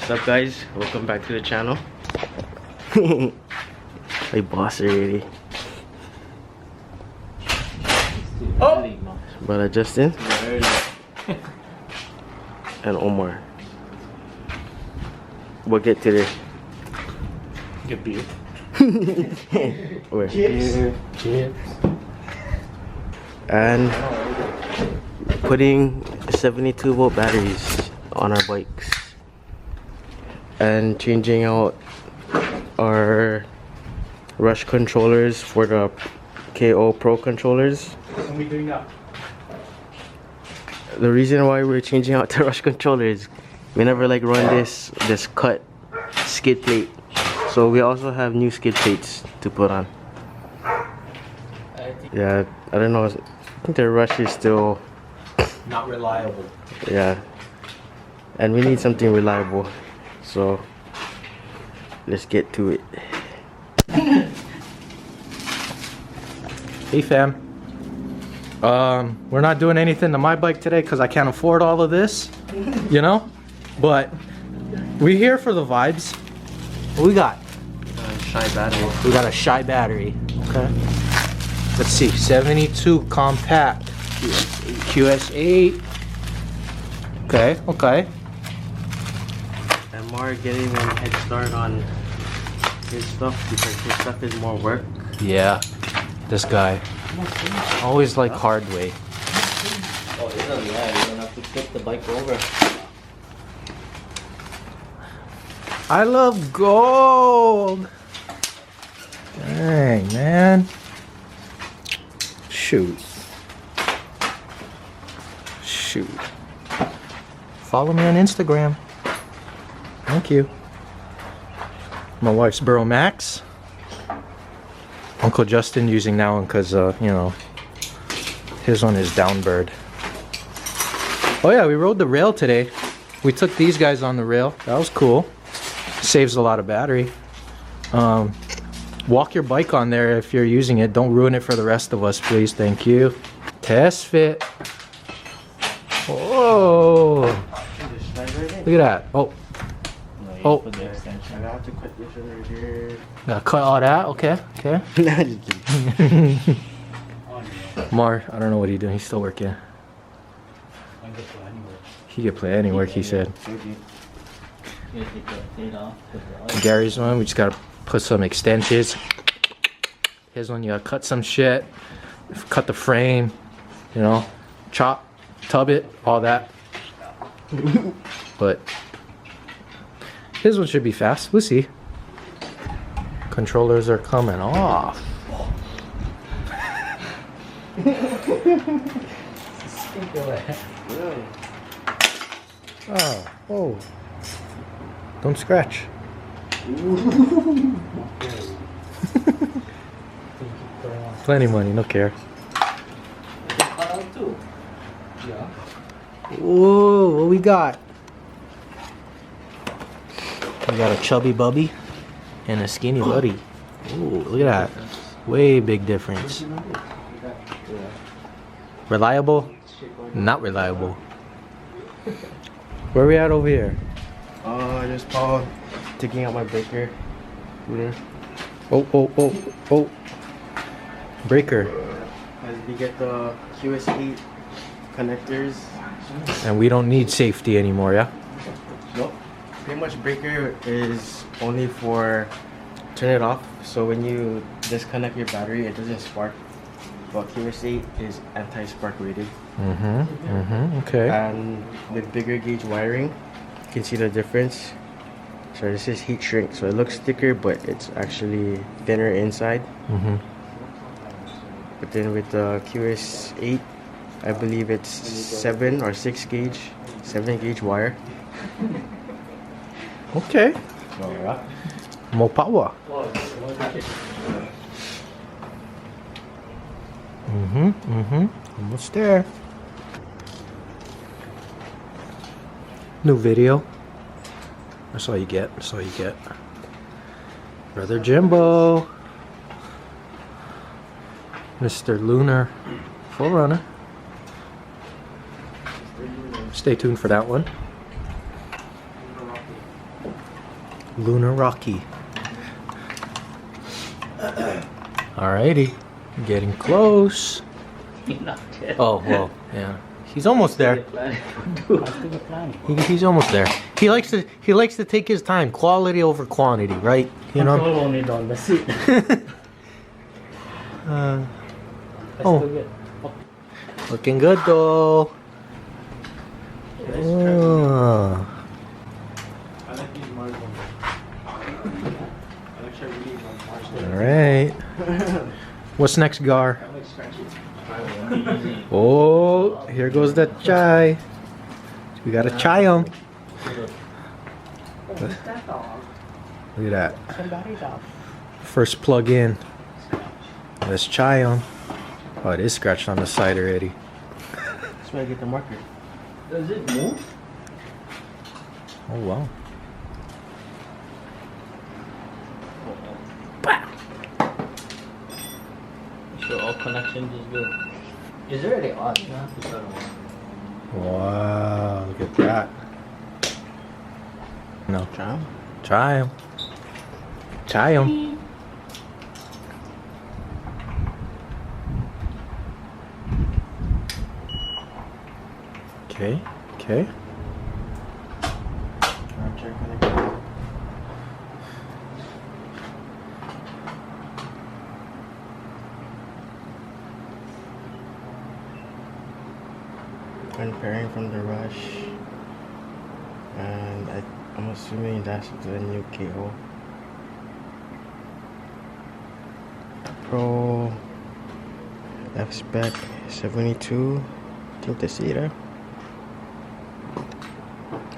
What's up, guys? Welcome back to the channel. Hey, boss already. Oh! Brother Justin and Omar. We'll get today. Get beer. Where? Chips. And putting 72-volt batteries on our bikes. And changing out our rush controllers for the KO Pro controllers. What are we doing now? The reason why we're changing out the rush controllers, we never like run this cut skid plate, so we also have new skid plates to put on. Yeah, I don't know. I think the rush is still Not reliable. yeah, and we need something reliable. So let's get to it. Hey fam. We're not doing anything to my bike today because I can't afford all of this, you know? But we're here for the vibes. What we got? Shy battery. We got a Shy battery. Okay. Let's see. 72 compact. QS8. Okay, okay. And Mark getting a head start on his stuff because his stuff is more work. Yeah. This guy. Always like hard way. Oh, yeah, you don't have to flip the bike over. I love gold. Dang, man. Shoot. Shoot. Follow me on Instagram. Thank you. My wife's Burrow Max. Uncle Justin using that one because, you know, his one is Downbird. Oh yeah, we rode the rail today. We took these guys on the rail. That was cool. Saves a lot of battery. Walk your bike on there if you're using it. Don't ruin it for the rest of us, please. Thank you. Test fit. Oh, look at that. Oh. Oh. I have to cut this over here. Gotta cut all that? Okay, okay. Nah, just kidding. Mar, I don't know what he's doing. He's still working. He could play anywhere, he said. Gary's one, we just gotta put some extensions. His one, you gotta cut some shit. Cut the frame, you know, chop, tub it, all that. But his one should be fast. We'll see. Controllers are coming off. Oh, oh. Don't scratch. Plenty money, no care. Whoa, what we got? We got a chubby bubby and a skinny buddy. Ooh, look at that. Way big difference. Reliable? Not reliable. Where we at over here? Just Paul taking out my breaker. Oh, oh, oh, oh. Breaker. As we get the QS8 connectors. And we don't need safety anymore, yeah? Nope. Pretty much breaker is only for turn it off. So when you disconnect your battery, it doesn't spark. But QS8 is anti-spark rated. Okay. And with bigger gauge wiring, you can see the difference. So this is heat shrink, so it looks thicker, but it's actually thinner inside. But then with the QS8, I believe it's 7 or 6 gauge, 7 gauge wire. Okay. So yeah. More power. Almost there. New video. That's all you get. That's all you get. Brother Jimbo. Mr. Lunar Forerunner. Stay tuned for that one. Lunar Rocky. Alrighty, getting close. You're not dead. Oh well, yeah. He's almost there. He's almost there. He likes to take his time, quality over quantity, right? You know. Only down the seat. Oh, looking good though. Oh. All right. What's next, Gar? Oh, here goes that chai. We got a chai on. Look at that. First plug in. Let's chai on. Oh, it is scratched on the side already. That's where I get the marker. Does it move? Oh wow. So all connections is good. Is it already on? You have to start on. Wow, look at that. No. Try 'em. Try him. Try him. Okay, okay. Armchair connector. Unpairing from the rush, and I'm assuming that's the new cable. Pro F spec 72. I think that's it.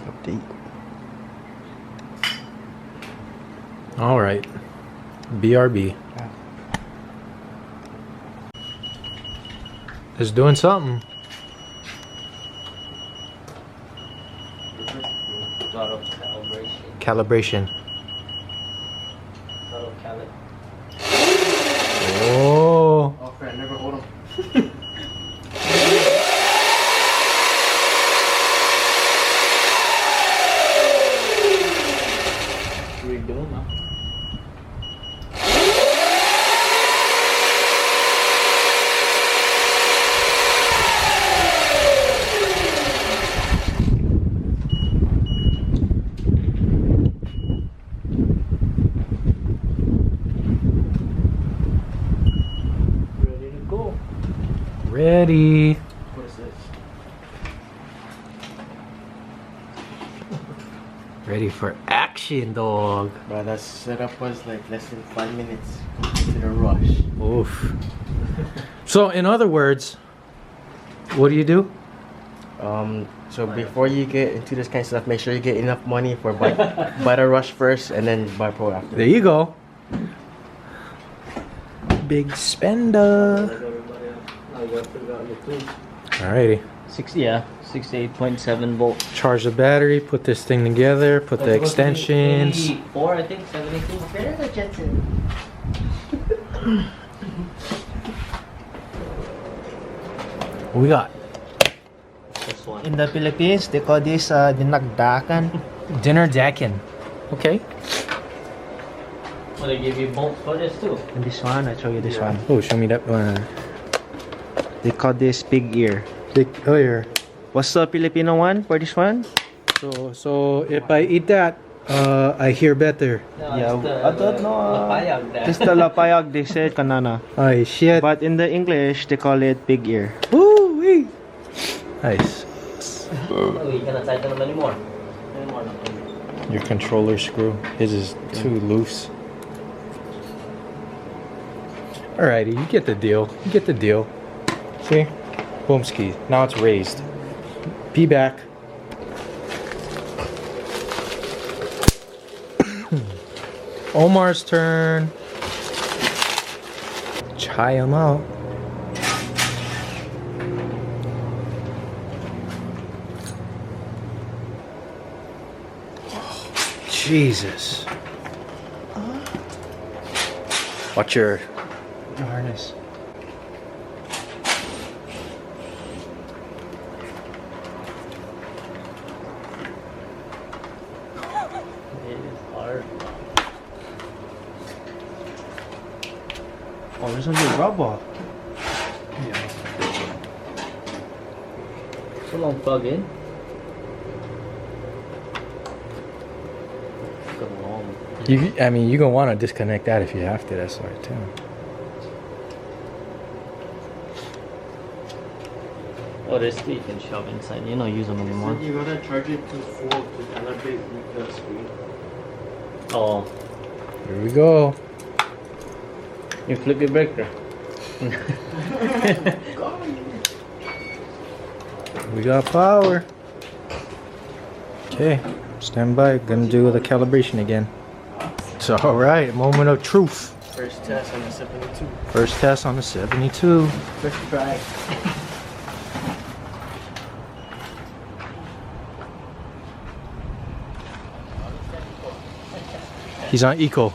Update. All right. BRB. It's doing something. Lot of calibration. Calibration. Lot of Oh. Oh, friend, never hold them. redo them, huh? Ready to go. Ready. What is this? Ready for action, dog. Bro, that setup was like less than 5 minutes into the rush. Oof. So, in other words, what do you do? So before you get into this kind of stuff, make sure you get enough money for buy the rush first and then buy pro after. There you go. Big spender. Alrighty. 68.7 volt. Charge the battery, put this thing together, put the extensions. 84, I think, 72. Better than Jetson. What we got? This one. In the Philippines, they call this dinagdakan. Dinner Dakin. Okay. Well, they give you bolts for this too. And this one, I show you this one. Oh, show me that one. They call this pig ear. Big, oh, here. What's the Filipino one for this one? So if I eat that, I hear better. No, Yeah, it's the, I don't know. lapayag there. This the lapayag, they said kanana. Ay, shit. But in the English, they call it pig ear. Woo wee. Nice. Oh, you cannot tighten them anymore. Your controller screw. His is too loose. Alrighty, you get the deal. You get the deal. See? Boomski. Now it's raised. Be back. Omar's turn. Try him out. Jesus. Watch your Harness. It is hard. water. Oh, this one's a rubber. Yeah. So long plug in. Got long. I mean, you're gonna want to disconnect that if you have to. That's right too. Oh, this you can shove inside. You don't use them anymore. You gotta charge it to full to calibrate the screen. Oh, Here we go. you flip your breaker. We got power. Okay, stand by. Gonna do the calibration again. It's all right. Moment of truth. First test on the 72. First test on the 72. First try. He's on eco.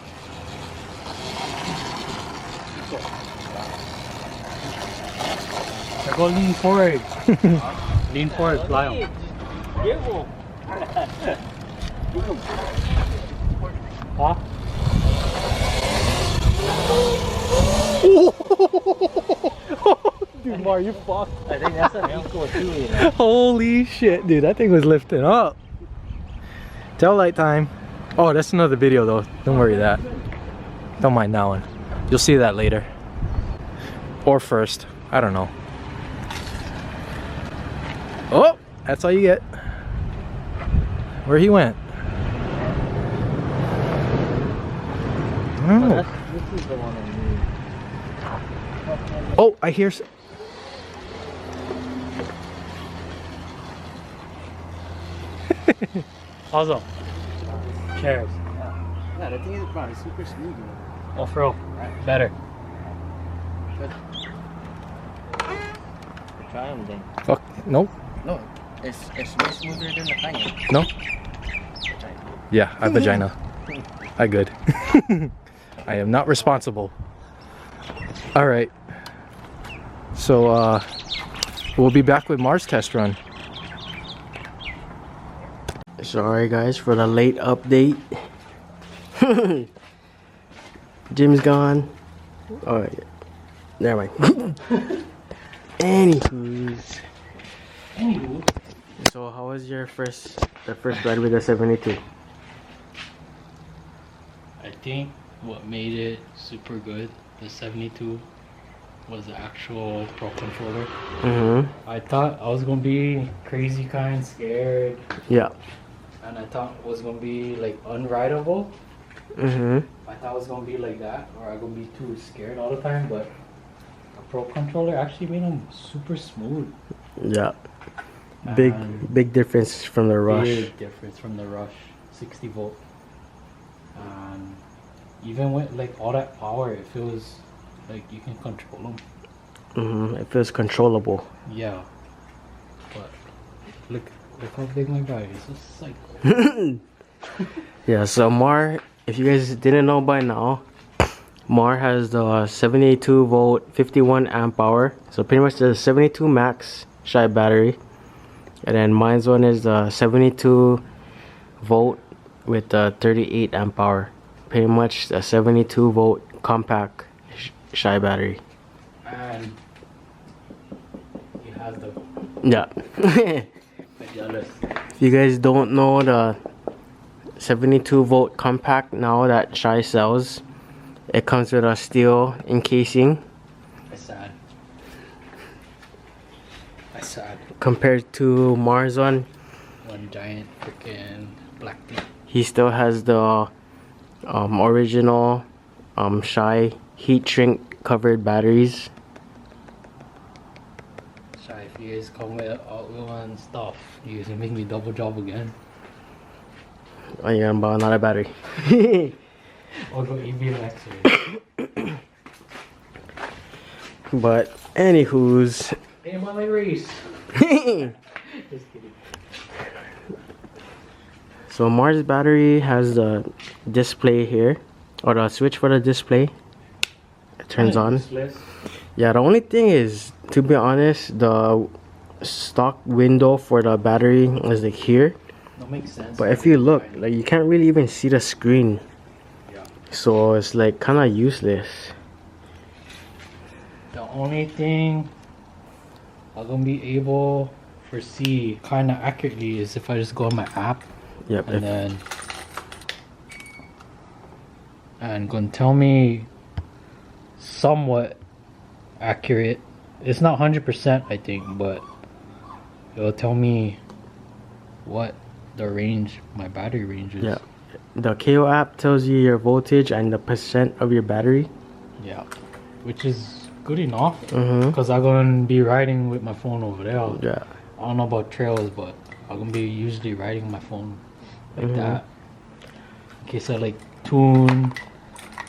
Go lean forward. Lean forward, fly on. Huh? Dude, Mar, you fucked. I think that's an equal too, you know. Holy shit, dude. That thing was lifting up. Tail light time. Oh, that's another video though. Don't worry that. Don't mind that one. You'll see that later. Or first. I don't know. Oh, that's all you get. Where he went. I don't know. This is the one I need. Oh, I hear. Awesome. Cheers. Yeah, the thing is, bro, it's super smooth, man. Off road. Better. Try them then. Fuck. Nope. No, it's way smoother than the Canyon. No. Yeah, I vagina. I good. I am not responsible. All right. So we'll be back with Mars test run. Sorry guys for the late update. Jim's gone. Alright. Never mind. Anywho's. So how was your first ride with the 72? I think what made it super good, the 72, was the actual Pro controller. Mm-hmm. I thought I was gonna be crazy kind, scared, Yeah. and I thought it was gonna be like unrideable. Mm-hmm. I thought it was gonna be like that, or I'm gonna be too scared all the time. But a Pro controller actually made them super smooth. Yeah. And Big difference from the Rush. big difference from the Rush, 60 volt. And even with like all that power, it feels like you can control them. Mm-hmm. It feels controllable. Yeah, but look how big my battery is. It's psycho. Yeah, so Mar, if you guys didn't know by now, Mar has the 72 volt 51 amp hour. So pretty much the 72 max shy battery. And then mine's one is the 72 volt with the 38 amp hour. Pretty much a 72 volt compact shy battery. And it has the Yeah. jealous. If you guys don't know the 72 volt compact now that Shy sells, it comes with a steel encasing It's sad. That's sad. compared to Mars one. One giant freaking black thing. He still has the original Shy heat shrink covered batteries. Shy, if you guys come with all one stuff, you guys can make me double job again. Oh, you're gonna buy another battery. Or go EV Lexus. But anywho's, Hey, I'm on my race. Just kidding. so Mars battery has the display here, or the switch for the display. It turns on. Useless. Yeah, the only thing is, to be honest, the stock window for the battery is like here. That makes sense. But if you look, like you can't really even see the screen. Yeah. So it's like kind of useless. The only thing I'm gonna be able to foresee kind of accurately is if I just go on my app Yep. and then gonna tell me somewhat accurate. It's not 100%, I think, but it'll tell me what the range, my battery range is. Yeah. The KO app tells you your voltage and the percent of your battery. Yeah, which is good enough Mm-hmm. because I'm gonna be riding with my phone over there. Yeah. I don't know about trails, but I'm gonna be usually riding my phone like that. In case I like tune,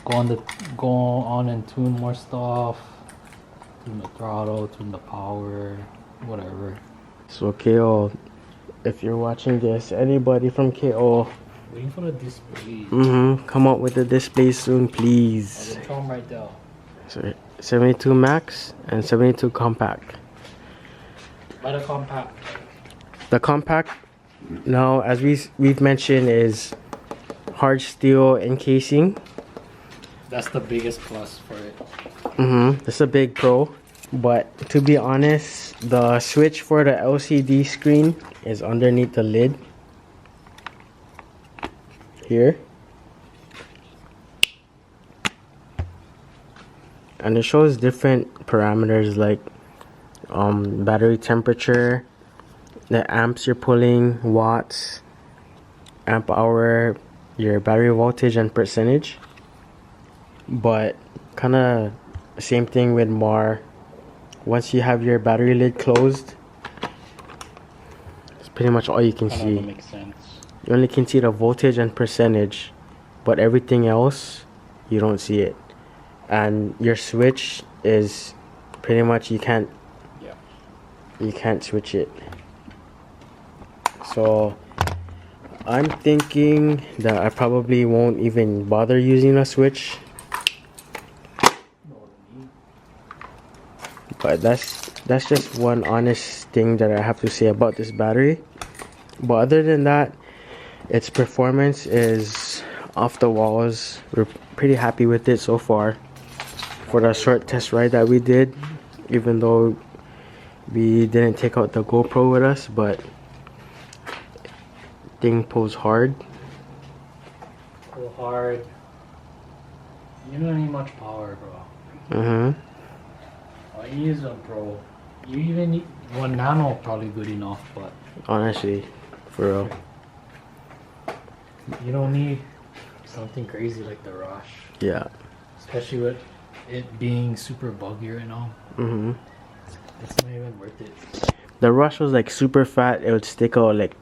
go on and tune more stuff, tune the throttle, tune the power, whatever. So KO, if you're watching this, anybody from KO, Waiting for the display. come up with the display soon, please. I'll tell them right there. So 72 max and 72 compact. By the compact. The compact, now as we've mentioned, is hard steel encasing. That's the biggest plus for it. It's a big pro, but to be honest, the switch for the LCD screen is underneath the lid here, and it shows different parameters like battery temperature, the amps you're pulling, watts, amp hour, your battery voltage and percentage. But kind of same thing with MAR. Once you have your battery lid closed, it's pretty much all you can see. Makes sense. You only can see the voltage and percentage, but everything else you don't see it. And your switch is pretty much you can't switch it. So I'm thinking that I probably won't even bother using a switch. But that's just one honest thing that I have to say about this battery. But other than that, its performance is off the walls. We're pretty happy with it so far for the short test ride that we did, even though we didn't take out the GoPro with us, but thing pulls hard. Pull hard. You don't need much power, bro. All you need is a Pro. You even need 1 nano, probably good enough, but Honestly, for real. you don't need something crazy like the Rush. Yeah. Especially with it being super buggy right now. It's not even worth it. The Rush was like super fat. It would stick out like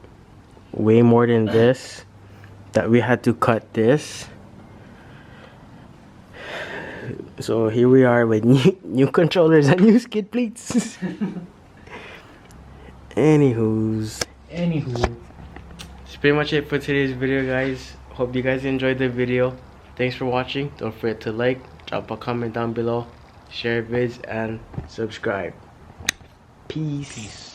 way more than this. That we had to cut this. So here we are with new controllers and new skid plates. Anywho, that's pretty much it for today's video, guys. Hope you guys enjoyed the video. Thanks for watching. Don't forget to like, drop a comment down below, share vids, and subscribe. Peace.